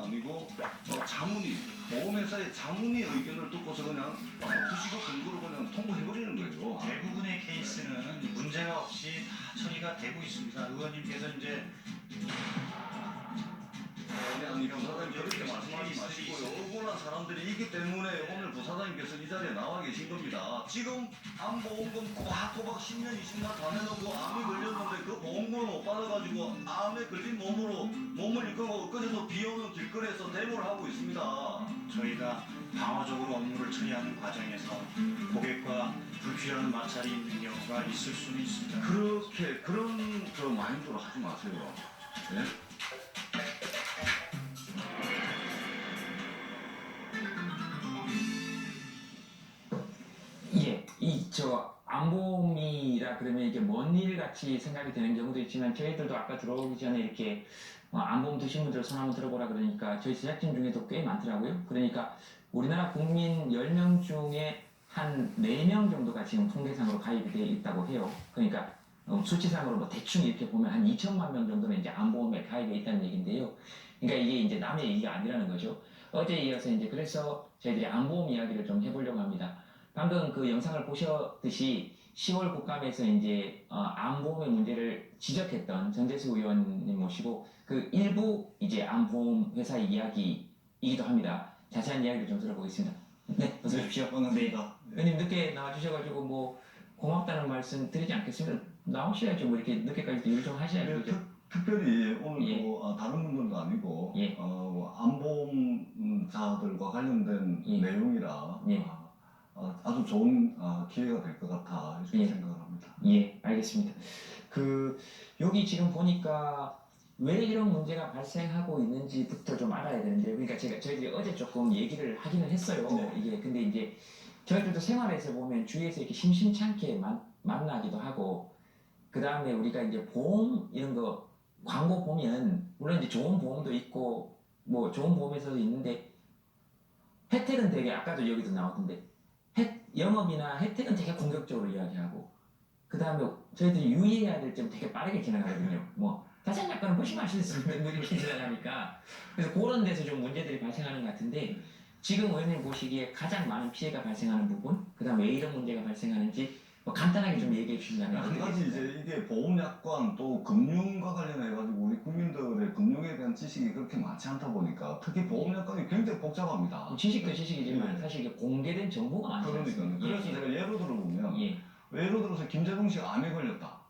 아니고 자문이 보험회사의 자문이 의견을 듣고서 그냥 부시고 근거로 그냥 통보해버리는 거예요. 대부분의 케이스는 문제가 없이 다 처리가 되고 있습니다. 의원님께서 이제 아니 부사장님 그렇게 말씀하지 마시고요. 억울한 사람들이 있기 때문에 오늘 부사장님께서 이 자리에 나와 계신 겁니다. 지금 암보험금 꼬박꼬박 10년 20년 다 내놓고 암이 걸렸는데 그 보험금을 못 받아가지고 암에 걸린 몸을 이끌고 엊그제도 비 오는 길거리에서 데모를 하고 있습니다. 저희가 방어적으로 업무를 처리하는 과정에서 고객과 불필요한 마찰이 있는 경우가 있을 수는 있습니다. 그렇게 그런 마인드로 하지 마세요. 예? 예, 안보험이라 그러면 이게 먼 일 같이 생각이 되는 경우도 있지만 저희들도 아까 들어오기 전에 이렇게 안보험 드신 분들 손 한번 들어보라 그러니까 저희 제작진 중에도 꽤 많더라고요. 그러니까 우리나라 국민 10명 중에 한 4명 정도가 지금 통계상으로 가입이 되어 있다고 해요. 그러니까 수치상으로 뭐 대충 이렇게 보면 한 2천만 명 정도는 이제 안보험에 가입해 있다는 얘기인데요. 그러니까 이게 이제 남의 얘기가 아니라는 거죠. 어제에 이어서 이제 그래서 저희들이 안보험 이야기를 좀 해보려고 합니다. 방금 그 영상을 보셨듯이 10월 국감에서 이제 암보험의 문제를 지적했던 전재수 의원님 모시고 그 일부 이제 암보험 회사 이야기이기도 합니다. 자세한 이야기를 좀 들어보겠습니다. 네, 어서 오십시오. 반갑습니다. 의원님 늦게 나와주셔가지고 뭐 고맙다는 말씀 드리지 않겠습니다. 나오셔야죠. 뭐 이렇게 늦게까지 일 좀 하셔야죠. 특별히 오늘 예. 다른 분들도 아니고 예. 암보험자들과 관련된 예. 내용이라 예. 아주 좋은 기회가 될 것 같아 이렇게 예. 생각을 합니다. 예, 알겠습니다. 여기 지금 보니까 왜 이런 문제가 발생하고 있는지부터 좀 알아야 되는데, 그러니까 저희들이 어제 조금 얘기를 하기는 했어요. 네. 이게 근데 이제 저희들도 생활에서 보면 주위에서 이렇게 심심찮게 만나기도 하고, 그 다음에 우리가 이제 보험 이런 거 광고 보면 물론 이제 좋은 보험도 있고 뭐 좋은 보험에서도 있는데 혜택은 되게 아까도 여기도 나왔던데 영업이나 혜택은 되게 공격적으로 이야기하고 그 다음에 저희들이 유의해야 될 점 되게 빠르게 지나가거든요. 뭐 자세한 약간은 무심하실 수 있는 뭐 이렇게 지나가니까 그래서 그런 데서 좀 문제들이 발생하는 것 같은데 지금 의원님 보시기에 가장 많은 피해가 발생하는 부분 그 다음 왜 이런 문제가 발생하는지 뭐 간단하게 좀 얘기해 주신다면 한 가지 이제 이게 보험약관 또 금융과 관련해가지고 우리 국민들의 금융에 대한 지식이 그렇게 많지 않다 보니까 특히 보험약관이 굉장히 복잡합니다. 지식도 지식이지만 예. 사실 이게 공개된 정보가 많지 그러니까요. 않습니까? 그래서 제가 예로 들어보면 예. 예를 들어서 김재동 씨가 암에 걸렸다.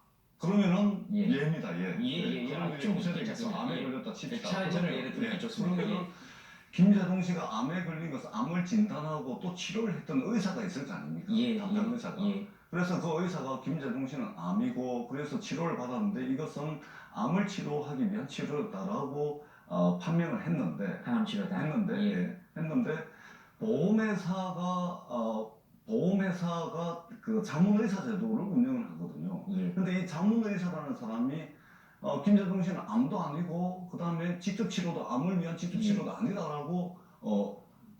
그러면은 예. 예입니다. 예. 예. 그러면 충분히 요새 대해서 괜찮습니다. 암에 예. 걸렸다 칩시다. 저는 예를 들면 좋습니다. 그러면은 김재동 씨가 암에 걸린 것을 암을 진단하고 또 치료를 했던 의사가 있을 거 아닙니까? 담당 의사가. 예. 그래서 그 의사가 김재동 씨는 암이고 그래서 치료를 받았는데 이것은 암을 치료하기 위한 치료였다라고 판명을 했는데 항암 치료다. 했는데 보험회사가 그 자문의사 제도를 운영을 하거든요. 예. 근데 이 자문의사라는 사람이 김재동 씨는 암도 아니고 그 다음에 직접 치료도 암을 위한 직접 치료도 아니다라고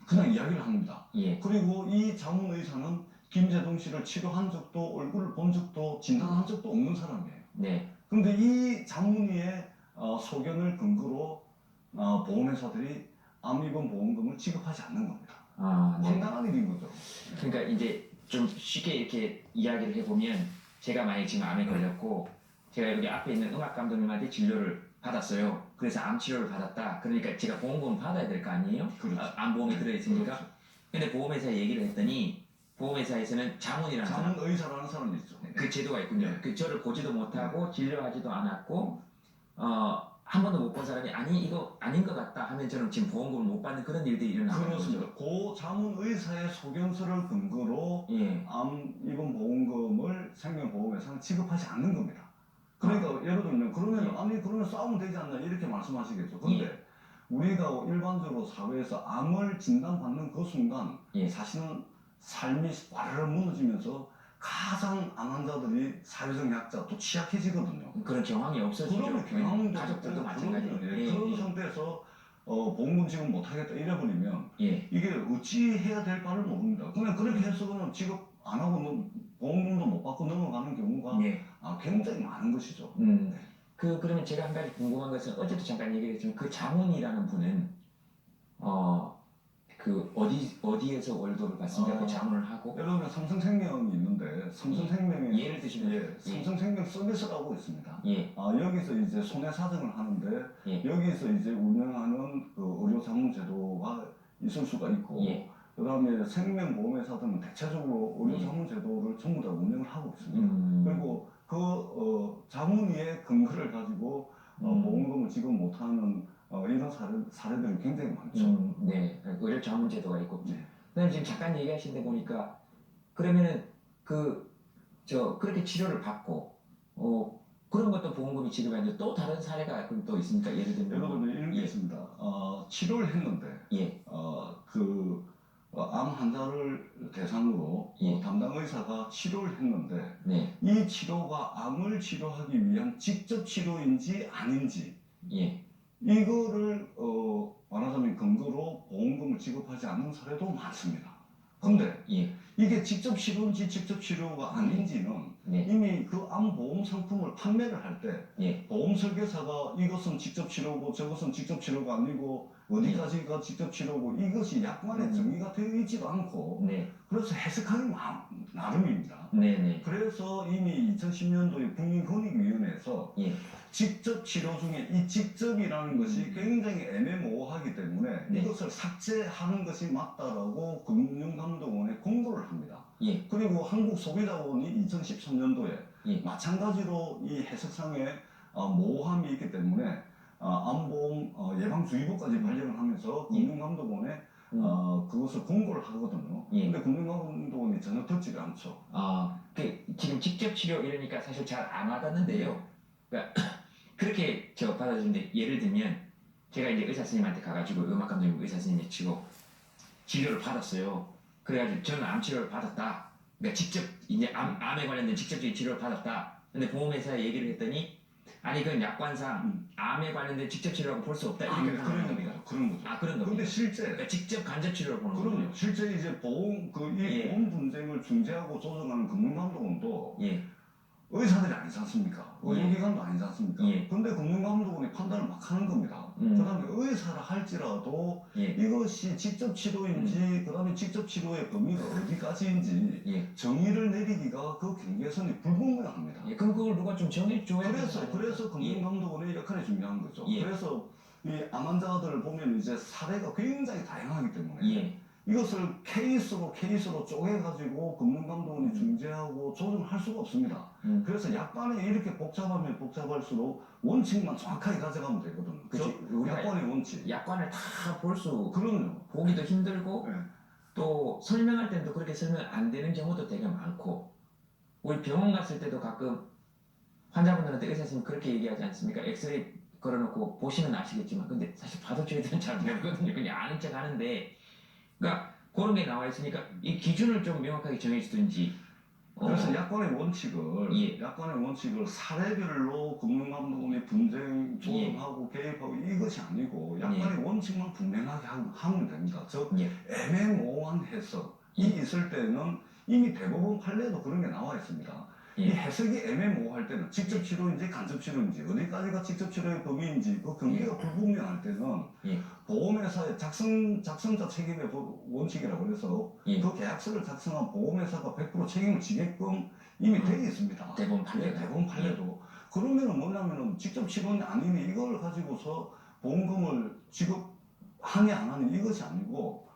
그냥 이야기를 합니다. 예. 그리고 이 자문의사는 김재동 씨를 치료한 적도 얼굴을 본 적도 진단한 적도 없는 사람이에요. 네. 그런데 이 자문의의 소견을 근거로 보험회사들이 암입원 보험금을 지급하지 않는 겁니다. 네. 황당한 일인 거죠. 그러니까 이제 좀 쉽게 이렇게 이야기를 해보면 제가 만약에 지금 암에 걸렸고 제가 여기 앞에 있는 음악 감독님한테 진료를 받았어요. 그래서 암 치료를 받았다. 그러니까 제가 보험금 받아야 될 거 아니에요? 그렇죠. 암보험이 들어있으니까. 그렇죠. 근데 보험회사에 얘기를 했더니 보험회사에서는 자문이라는 사람 자문의사라는 사람이 있죠. 그 제도가 있군요. 네. 그 저를 보지도 못하고 진료하지도 않았고 한 번도 못 본 사람이 아니 이거 아닌 것 같다 하면 저는 지금 보험금을 못 받는 그런 일들이 일어나는 그렇습니다. 거죠. 그 자문의사의 소견서를 근거로 예. 암 입원 보험금을 생명보험회사는 지급하지 않는 겁니다. 그러니까 예를 들면 그러면 아니 그러면 싸우면 되지 않나 이렇게 말씀하시겠죠. 근데 우리가 일반적으로 사회에서 암을 진단받는 그 순간 사실은 삶이 와르르 무너지면서 가장 암 환자들이 사회적 약자 또 취약해지거든요. 그런 경황이 없어지죠. 그러면 경험도 가족들도 마찬가지로. 그런 상태에서 보험금 지급 못하겠다 이래버리면 예. 이게 어찌 해야 될 바를 모릅니다. 그냥 그렇게 해서 그냥 지급 안 하고 보험금도 못 받고 넘어가는 경우가 예. 굉장히 많은 것이죠. 그러면 제가 한 가지 궁금한 것은 어제도 잠깐 얘기했지만 그 자문이라는 분은 그 어디에서 월도를 받습니까? 그 자문을 하고 예를 들면 삼성생명이 있는데 삼성생명에 예를 드시면 예, 삼성생명 서비스라고 있습니다. 예, 여기서 이제 손해사정을 하는데 예. 여기서 이제 운영하는 그 의료자문제도가 있을 수가 있고 예. 그다음에 생명보험회사들은 대체적으로 의료자문제도를 전부 다 운영을 하고 있습니다. 그리고 그 자문위의 근거를 가지고 보험금을 지급 못하는 이런 사례들이 굉장히 많죠. 네, 의료 자문 제도가 있고. 네. 그다음에 지금 잠깐 얘기하신 데 보니까 그러면은 그렇게 치료를 받고 그런 것도 보험금이 지급하는데 또 다른 사례가 그럼 또 있습니까? 예를 들면 여러분 이런 게 예. 있습니다. 치료를 했는데 예, 암 환자를 대상으로 예. 담당 의사가 치료를 했는데 네, 이 치료가 암을 치료하기 위한 직접 치료인지 아닌지 예, 이거를 말하자면 근거로 보험금을 지급하지 않는 사례도 많습니다. 근데 예, 이게 직접 치료인지 직접 치료가 아닌지는 네, 이미 그 암 보험 상품을 판매를 할 때 예, 보험 설계사가 이것은 직접 치료고 저것은 직접 치료가 아니고 어디까지가 직접 치료고 이것이 약관에 정의가 되어 있지도 않고 네, 그래서 해석하기 나름입니다. 네, 네, 그래서 이미 2010년도에 국민권익위원회에서 예, 직접 치료 중에 이 직접이라는 것이 굉장히 애매모호하기 때문에 네. 이것을 삭제하는 것이 맞다라고 금융감독원에 공고를 합니다. 예, 그리고 한국소비자원이 2013년도에 예. 마찬가지로 이 해석상에 모호함이 있기 때문에 암보험 예방주의보까지 발령을 하면서 금융감독원에 그것을 공고를 하거든요. 예. 근데 금융감독원이 전혀 듣지를 않죠. 지금 직접 치료 이러니까 사실 잘 안 와닿는데요. 그러니까 그렇게 받아주는데 예를 들면 제가 이제 의사 선생님한테 가가지고 음악 감독님 의사 선생님이 치고 치료를 받았어요. 그래가지고 저는 암 치료를 받았다. 그러니까 직접 이제 암에 관련된 직접적인 치료를 받았다. 근데 보험회사에 얘기를 했더니 아니 그건 약관상 암에 관련된 직접 치료라고 볼 수 없다 이렇게 그런 하는 겁니다. 거죠. 그런 거죠. 그런 겁니다. 근데 실제 그러니까 직접 간접 치료를 보는 그럼요. 거예요. 실제 이제 보험 예. 보험 분쟁을 중재하고 조정하는 금융감독원도 예, 의사들이 아니지 않습니까? 의료기관도 아니지 않습니까? 예. 근데 금융감독원이 판단을 막 하는 겁니다. 그다음에 의사라 할지라도 예. 이것이 직접 치료인지 그다음에 직접 치료의 범위가 어디까지인지 예. 정의를 내리기가 그 경계선이 불분명합니다. 예. 그럼 그걸 누가 좀 정해줘야 그래서 금융감독원의 역할이 중요한 거죠. 예. 그래서 이 암 환자들을 보면 이제 사례가 굉장히 다양하기 때문에 예. 이것을 케이스로 쪼개가지고 금융감독원이 중재하고 조정할 수가 없습니다. 그래서 약관이 이렇게 복잡하면 복잡할수록 원칙만 정확하게 가져가면 되거든요. 그치. 우리가 약관의 원칙. 약관을 다 볼수 그럼요. 보기도 힘들고 네. 또 설명할 때도 그렇게 설명 안 되는 경우도 되게 많고 우리 병원 갔을 때도 가끔 환자분들한테 의사 선생님 그렇게 얘기하지 않습니까? 엑스레이 걸어놓고 보시면 아시겠지만 근데 사실 봐도 저희들은 잘 모르거든요. 그냥 아는 척 하는데 그러니까 그런 게 나와 있으니까 이 기준을 좀 명확하게 정해주든지 그래서 약관의 원칙을 사례별로 금융감독원이 분쟁 조정하고 개입하고 이것이 아니고 약관의 원칙만 분명하게 하면 됩니다. 즉 애매모호한 해석이 있을 때는 이미 대법원 판례도 그런 게 나와 있습니다. 이 해석이 애매모호할 때는 직접 치료인지 간접 치료인지 어디까지가 직접 치료의 범위인지 그 경계가 불분명할 때는 보험회사의 작성자 책임의 원칙이라고 해서 그 계약서를 작성한 보험회사가 100% 책임을 지게끔 이미 되어 있습니다. 대법원 판례도. 그러면은 뭐냐면은 직접 치료는 아니니 이걸 가지고서 보험금을 지급하니 안 하니 이것이 아니고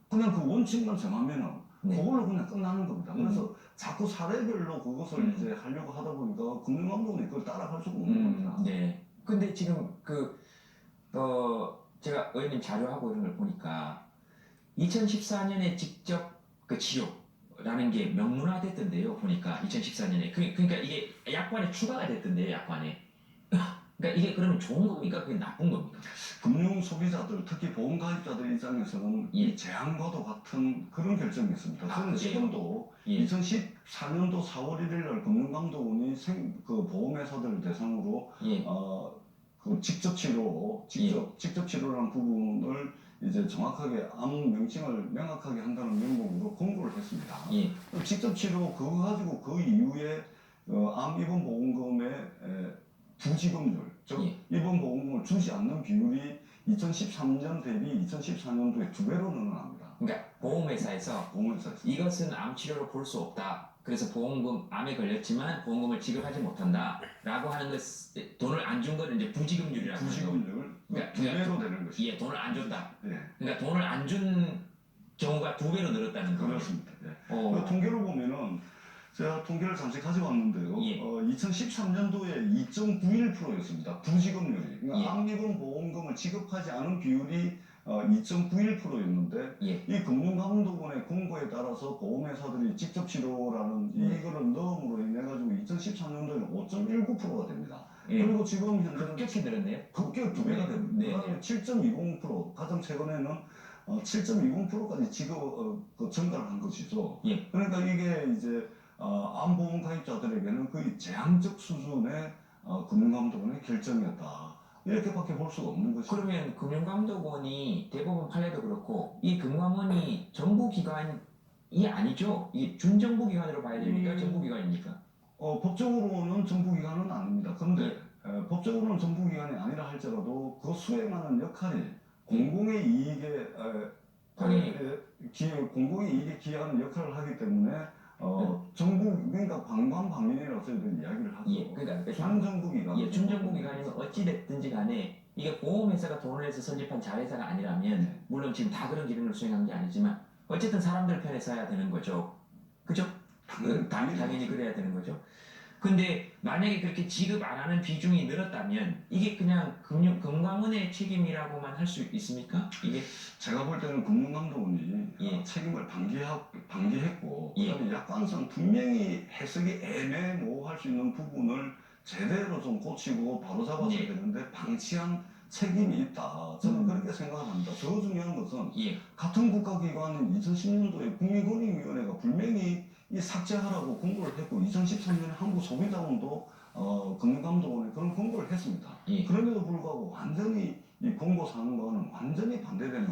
그냥 그 원칙만 정하면은 그걸로 그냥 끝나는 겁니다. 그래서 자꾸 사례별로 그것을 이제 하려고 하다 보니까 금융감독원이 그걸 따라갈 수가 없는 겁니다. 네. 근데 지금 제가 의원님 자료하고 이런 걸 보니까 2014년에 직접 그 치료라는 게 명문화됐던데요. 보니까 2014년에 그러니까 이게 약관에 추가가 됐던데요. 약관에. 그러니까 이게 그러면 좋은 겁니까? 그게 나쁜 겁니까? 금융 소비자들, 특히 보험 가입자들 입장에서는 이 재앙과도 같은 그런 결정이 있습니다. 저는 지금도 2014년도 4월 1일 날 금융감독원이 그 보험회사들 대상으로 그 직접 치료라는 부분을 이제 정확하게 암 명칭을 명확하게 한다는 명목으로 공고를 했습니다. 직접 치료 그거 가지고 그 이후에 암 입원 보험금의 부지급률, 즉 입원 보험금을 주지 않는 비율이 2013년 대비 2014년도에 2배로 늘어납니다. 그러니까 보험회사에서 보험회사에서. 이것은 암 치료로 볼 수 없다. 그래서 보험금 암에 걸렸지만 보험금을 지급하지 못한다라고 하는 것 돈을 안 준 거는 이제 부지급률이라고 하죠. 부지급률 그러니까 2배로 되는 것이죠. 예, 돈을 안 줬다. 예, 그러니까 돈을 안 준 경우가 2배로 늘었다는 거예요. 그렇습니다. 예. 어, 그 통계로 보면은 제가 통계를 잠시 가져왔는데요. 예. 2013년도에 2.91%였습니다. 부지급률이. 그러니까 예. 암기금 보험금을 지급하지 않은 비율이 2.91%였는데 예. 이 금융감독원의 공고에 따라서 보험회사들이 직접 치료라는 이거를 넣음으로 인해 가지고 2013년도에는 5.19%가 됩니다. 예. 그리고 지금 현재는 급격히 늘었네요. 급격 2배가 됩니다. 네. 그다음에 7.20% 가장 최근에는 7.20%까지 지급 증가를 한 것이죠. 예. 그러니까 이게 이제 암보험 가입자들에게는 거의 제한적 수준의 금융감독원의 결정이었다. 이렇게밖에 볼 수가 없는 것이죠. 그러면 금융감독원이 대법원 판례도 그렇고 이 금감원이 정부기관이 아니죠? 이게 준정부기관으로 봐야 됩니까? 정부기관입니까? 법적으로는 정부기관은 아닙니다. 그런데 법적으로는 정부기관이 아니라 할지라도 그 수행하는 역할이 공공의 이익에 당연히. 공공의 이익에 기여하는 역할을 하기 때문에 정부 그러니까 방관방민이라고 저희들이 이야기를 하죠. 예, 그러니까 준정부기관. 예, 준정부기관이면 어찌 됐든지 간에 이게 보험회사가 돈을 내서 설립한 자회사가 아니라면 네. 물론 지금 다 그런 기능을 수행한 게 아니지만 어쨌든 사람들 편에 서야 되는 거죠. 그죠? 당연히 그래야 되는 거죠. 근데 만약에 그렇게 지급 안 하는 비중이 늘었다면 이게 그냥 금감원의 책임이라고만 할 수 있습니까? 이게 제가 볼 때는 금융감독원이 예. 책임을 방기했고 예. 그다음에 약관상 분명히 해석이 애매모호할 수 있는 부분을 제대로 좀 고치고 바로잡았어야 예. 되는데 방치한 책임이 있다. 저는 그렇게 생각합니다. 더 중요한 것은 예, 같은 국가기관인 2010년도에 국민권익위원회가 분명히 이 삭제하라고 공고를 했고 2013년에 한국소비자원도 금융감독원에 그런 공고를 했습니다. 예. 그럼에도 불구하고 완전히 이 공고 사항과는 완전히 반대되는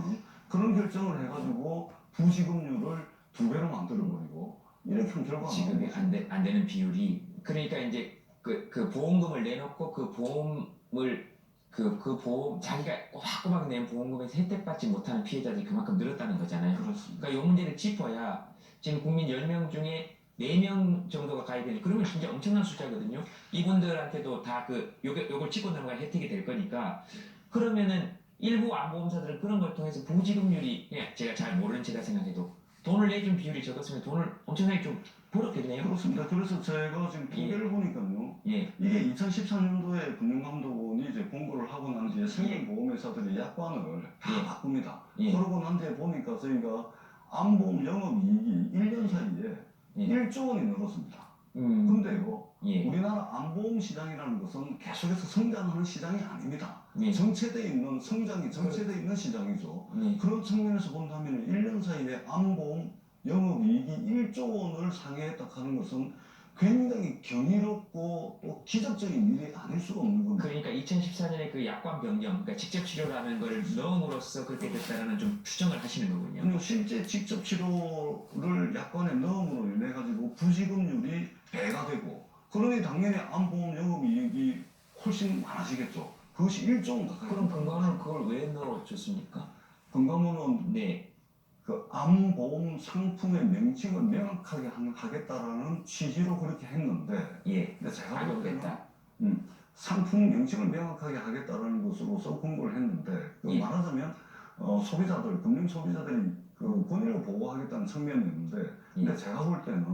그런 결정을 해가지고 부지급률을 2배로 만들어버리고 이렇게 한 결과가 지급이 나온 거죠. 안 되는 비율이 그러니까 이제 그 보험금을 내놓고 그 보험을 그 보험 자기가 꼬박꼬박 낸 보험금에서 혜택받지 못하는 피해자들이 그만큼 늘었다는 거잖아요. 그렇습니다. 그러니까 이 문제를 짚어야 지금 국민 10명 중에 4명 정도가 가입되는 그러면 진짜 엄청난 숫자거든요. 이분들한테도 다 요걸 찍고 넘어가 혜택이 될 거니까 그러면은 일부 암보험사들은 그런 걸 통해서 부지급률이 제가 잘 모르는 제가 생각해도 돈을 내준 비율이 적었으면 돈을 엄청나게 좀 벌었겠네요. 그렇습니다. 그래서 제가 지금 통계를 보니까요. 예, 이게 2014년도에 금융감독원이 이제 공고를 하고 난 뒤에 생명보험회사들이 약관을 다 예. 바꿉니다. 예. 그러고 난 뒤에 보니까 저희가 암보험 영업이익이 1년 사이에 예. 1조 원이 늘었습니다. 음, 근데요, 예, 우리나라 암보험 시장이라는 것은 계속해서 성장하는 시장이 아닙니다. 예, 정체되어 있는 성장이 정체되어 있는 시장이죠. 예. 그런 측면에서 본다면 1년 사이에 암보험 영업이익이 1조 원을 상회했다 하는 것은 굉장히 경이롭고 또 기적적인 일이 아닐 수가 없는 겁니다. 그러니까 2014년에 그 약관 변경, 그러니까 직접 치료라는 걸 넣음으로써 그렇게 됐다라는 좀 추정을 하시는 거군요. 그리고 실제 직접 치료를 약관에 넣음으로 인해 가지고 부지급률이 배가 되고 그러니 당연히 암보험 영업이익이 훨씬 많아지겠죠. 그것이 1조 원 가까이. 그럼 건강은 그걸 왜 넣어줬습니까? 건강원은 네, 그 암보험 상품의 명칭을 명확하게 하겠다라는 취지로 그렇게 했는데 예, 근데 제가 볼 때는 악용됐다. 상품 명칭을 명확하게 하겠다라는 것으로서 공고를 했는데 그 예. 말하자면 소비자들, 금융 소비자들이 그 권익을 보호하겠다는 측면이었는데 근데 예. 제가 볼 때는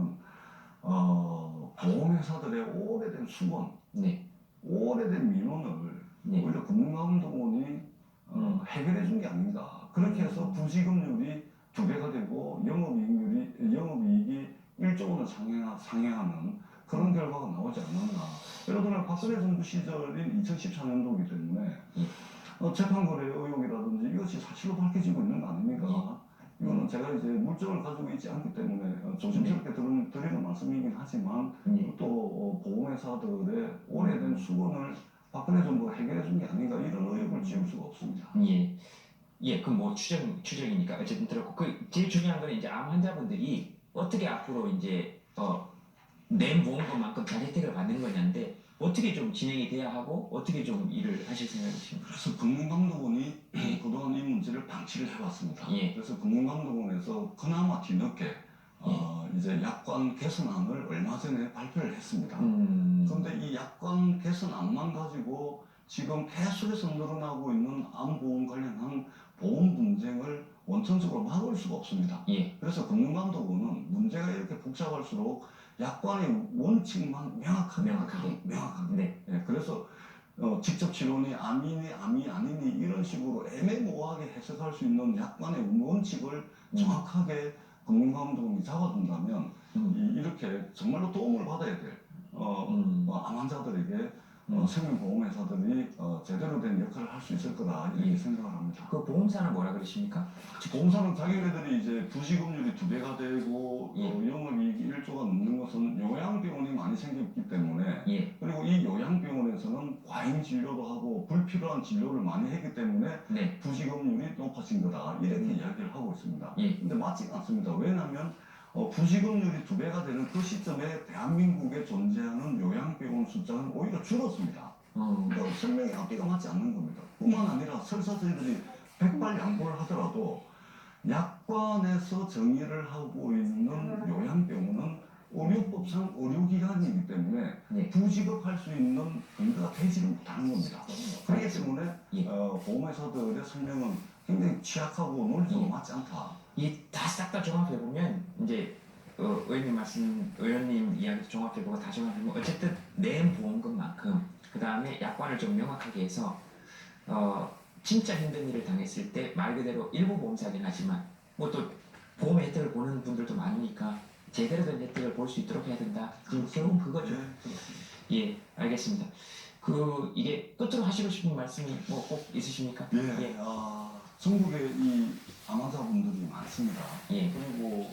보험회사들의 오래된 수건, 네, 오래된 민원을 네. 오히려 금융감독원이 해결해 준 게 아닌가. 그렇게 해서 부지급률이 2배가 되고 영업이익이 1조 원을 상회하는 그런 결과가 나오지 않았나. 예를 들면 박근혜 정부 시절인 2014년도이기 때문에 재판거래 의혹이라든지 이것이 사실로 밝혀지고 있는 거 아닙니까? 이거는 제가 이제 물증을 가지고 있지 않기 때문에 조심스럽게 드리는 말씀이긴 하지만 또 보험회사들의 오래된 수건을 박근혜 정부가 해결해 준 게 아닌가 이런 의혹을 지울 수가 없습니다. 예. 예, 그 뭐 추정이니까 어쨌든 들었고 그 제일 중요한 건 이제 암 환자분들이 어떻게 앞으로 이제 낸 보험금만큼 잘 혜택을 받는 거냐인데 어떻게 좀 진행이 돼야 하고 어떻게 좀 일을 하실 생각이십니까? 그래서 금융감독원이 그동안 이 문제를 방치를 해왔습니다. 예. 그래서 금융감독원에서 그나마 뒤늦게 이제 약관 개선안을 얼마 전에 발표를 했습니다. 그런데 이 약관 개선안만 가지고 지금 계속해서 늘어나고 있는 암보험 관련한 보험 분쟁을 원천적으로 막을 수가 없습니다. 예. 그래서 금융감독원은 문제가 이렇게 복잡할수록 약관의 원칙만 명확하게 네. 예, 그래서 직접 치료니 암이니 암이 아니니 이런 식으로 애매모호하게 해석할 수 있는 약관의 원칙을 정확하게 금융감독원이 잡아준다면 이렇게 정말로 도움을 받아야 될 암 환자들에게 생명보험회사들이 제대로 된 역할을 할 수 있을 거다 이렇게 생각을 합니다. 그 보험사는 뭐라 그러십니까? 보험사는 자기네들이 이제 부지급률이 2배가 되고 예. 영업이익이 1조가 넘는 것은 요양병원이 많이 생겼기 때문에 예. 그리고 이 요양병원에서는 과잉 진료도 하고 불필요한 진료를 많이 했기 때문에 네. 부지급률이 높아진 거다 이렇게 이야기를 하고 있습니다. 예. 근데 맞지가 않습니다. 왜냐하면 부지급률이 2배가 되는 그 시점에 대한민국에 존재하는 요양병원 숫자는 오히려 줄었습니다. 그러니까 설명이 앞뒤가 맞지 않는 겁니다. 뿐만 아니라 설사 저희들이 백발양보를 하더라도 약관에서 정의를 하고 있는 요양병원은 의료법상 의료기관이기 때문에 네. 부지급할 수 있는 근거가 되지는 못하는 겁니다. 그렇기 때문에 예. 보험회사들의 설명은 굉장히 취약하고 논리적으로 예. 맞지 않다. 이 다 싹 다 종합해 보면 이제 의원님 이야기 종합해 보고 다 종합해 보면 어쨌든 낸 보험금만큼 그 다음에 약관을 좀 명확하게 해서 진짜 힘든 일을 당했을 때 말 그대로 일부 보험사긴 하지만 뭐 또 보험 혜택을 보는 분들도 많으니까 제대로 된 혜택을 볼 수 있도록 해야 된다. 지금 결국은 그거죠. 네, 그렇습니다. 예, 알겠습니다. 이게 끝으로 하시고 싶은 말씀이 뭐 꼭 있으십니까? 예, 전국에 이 암환자분들이 많습니다. 예. 그리고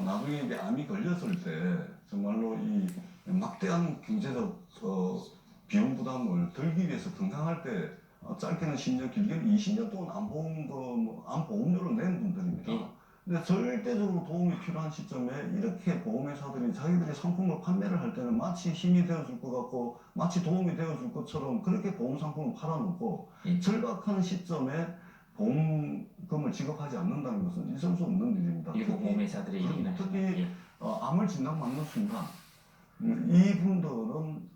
나중에 이제 암이 걸렸을 때 정말로 이 막대한 경제적 비용 부담을 들기 위해서 건강할 때 짧게는 10년, 길게는 20년 동안 암보험료를 낸 분들입니다. 예. 근데 절대적으로 도움이 필요한 시점에 이렇게 보험회사들이 자기들이 상품을 판매를 할 때는 마치 힘이 되어줄 것 같고 마치 도움이 되어줄 것처럼 그렇게 보험 상품을 팔아놓고 예. 절박한 시점에 보험금을 지급하지 않는다는 것은 있을 수 없는 일입니다. 일부 보험회사들의 얘기는 특히 예. 암을 진단받는 순간 이분들은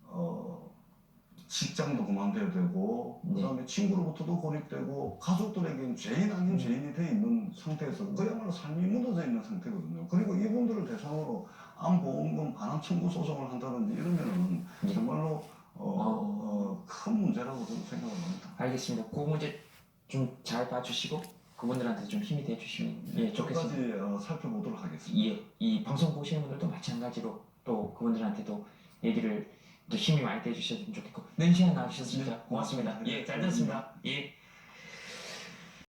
직장도 그만둬야 되고 네. 그다음에 친구로부터도 고립되고 가족들에게는 죄인 아닌 죄인이 돼 있는 상태에서 그야말로 삶이 무너져 있는 상태거든요. 그리고 이분들을 대상으로 암보험금 반환 청구 소송을 한다든지 이러면은 네. 정말로 큰 문제라고 저는 생각을 합니다. 알겠습니다. 그 문제 좀 잘 봐주시고 그분들한테 좀 힘이 돼주시면 예, 좋겠습니다. 끝까지 살펴보도록 하겠습니다. 예, 이 방송 보시는 분들도 마찬가지로 또 그분들한테도 얘기를 또 힘이 많이 돼주셨으면 좋겠고 는 시간 나와주셔서 진짜 네, 고맙습니다. 고맙습니다. 예, 잘 들었습니다. 예.